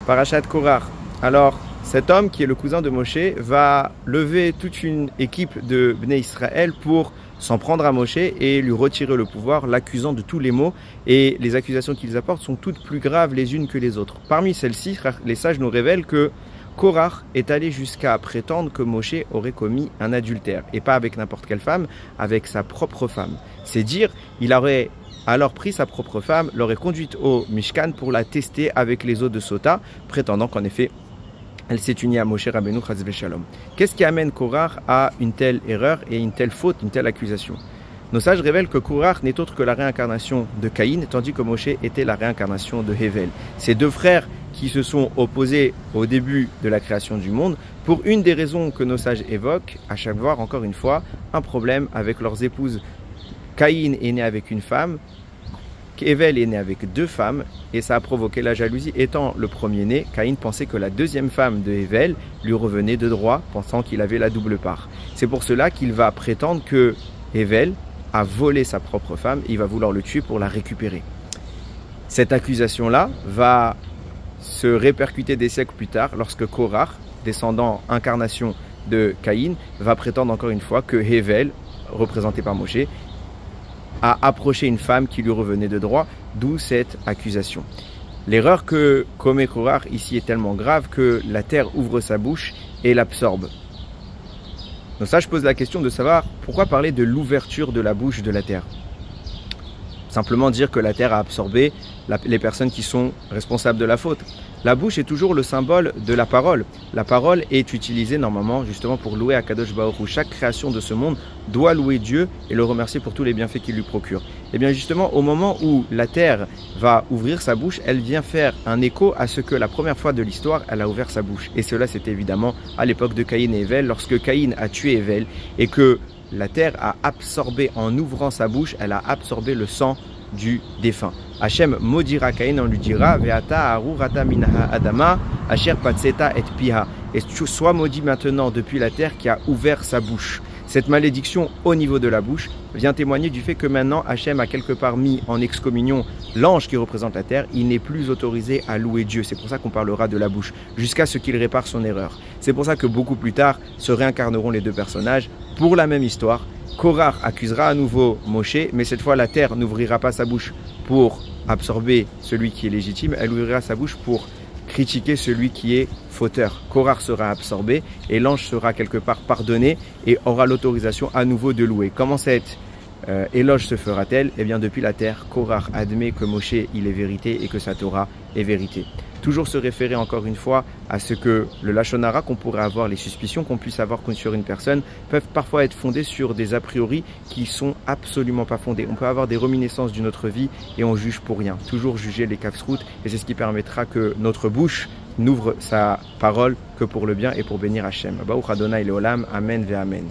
Parashat Korach. Alors, cet homme qui est le cousin de Moshe va lever toute une équipe de Bnei Israël pour s'en prendre à Moshe et lui retirer le pouvoir, l'accusant de tous les maux. Et les accusations qu'ils apportent sont toutes plus graves les unes que les autres. Parmi celles-ci, les sages nous révèlent que Korach est allé jusqu'à prétendre que Moshe aurait commis un adultère. Et pas avec n'importe quelle femme, avec sa propre femme. C'est dire, il aurait alors pris sa propre femme, l'aurait conduite au Mishkan pour la tester avec les eaux de Sota, prétendant qu'en effet, elle s'est unie à Moshe Rabbeinu Chas v'Shalom. Qu'est-ce qui amène Korach à une telle erreur et une telle faute, une telle accusation? Nos sages révèlent que Korach n'est autre que la réincarnation de Caïn, tandis que Moshe était la réincarnation de Hevel. Ces deux frères qui se sont opposés au début de la création du monde, pour une des raisons que nos sages évoquent, à chaque fois, encore une fois, un problème avec leurs épouses. Caïn est né avec une femme, Hevel est né avec deux femmes, et ça a provoqué la jalousie. Étant le premier-né, Caïn pensait que la deuxième femme de Hevel lui revenait de droit, pensant qu'il avait la double part. C'est pour cela qu'il va prétendre que Hevel a volé sa propre femme et il va vouloir le tuer pour la récupérer. Cette accusation-là va se répercuter des siècles plus tard lorsque Korach, descendant incarnation de Caïn, va prétendre encore une fois que Hevel, représenté par Moshe, a approché une femme qui lui revenait de droit, d'où cette accusation. L'erreur que commet Korach ici est tellement grave que la terre ouvre sa bouche et l'absorbe. Donc ça, je pose la question de savoir pourquoi parler de l'ouverture de la bouche de la terre. Simplement dire que la terre a absorbé les personnes qui sont responsables de la faute. La bouche est toujours le symbole de la parole. La parole est utilisée normalement justement pour louer Akadosh Baruch Hu. Chaque création de ce monde doit louer Dieu et le remercier pour tous les bienfaits qu'il lui procure. Et bien justement, au moment où la terre va ouvrir sa bouche, elle vient faire un écho à ce que la première fois de l'histoire, elle a ouvert sa bouche. Et cela, c'était évidemment à l'époque de Caïn et Hevel, lorsque Caïn a tué Hevel et que la terre a absorbé, en ouvrant sa bouche, elle a absorbé le sang du défunt. Hachem maudira Caïn, on lui dira Ve'ata arurata minha adama asher patseta et piha. Et sois maudit maintenant depuis la terre qui a ouvert sa bouche. Cette malédiction au niveau de la bouche vient témoigner du fait que maintenant Hachem a quelque part mis en excommunion l'ange qui représente la terre. Il n'est plus autorisé à louer Dieu. C'est pour ça qu'on parlera de la bouche, jusqu'à ce qu'il répare son erreur. C'est pour ça que beaucoup plus tard se réincarneront les deux personnages pour la même histoire. Korach accusera à nouveau Moshe, mais cette fois la terre n'ouvrira pas sa bouche pour absorber celui qui est légitime, elle ouvrira sa bouche pour critiquer celui qui est fauteur. Korach sera absorbé et l'ange sera quelque part pardonné et aura l'autorisation à nouveau de louer. Comment cette éloge se fera-t-elle? Eh bien depuis la terre, Korach admet que Moshe il est vérité et que sa Torah est vérité. Toujours se référer encore une fois à ce que le Lachon Hara qu'on pourrait avoir, les suspicions qu'on puisse avoir sur une personne peuvent parfois être fondées sur des a priori qui sont absolument pas fondés. On peut avoir des reminiscences d'une autre vie et on juge pour rien. Toujours juger les kafsrout et c'est ce qui permettra que notre bouche n'ouvre sa parole que pour le bien et pour bénir Hachem. Baruch Adonai Leolam, Amen ve Amen.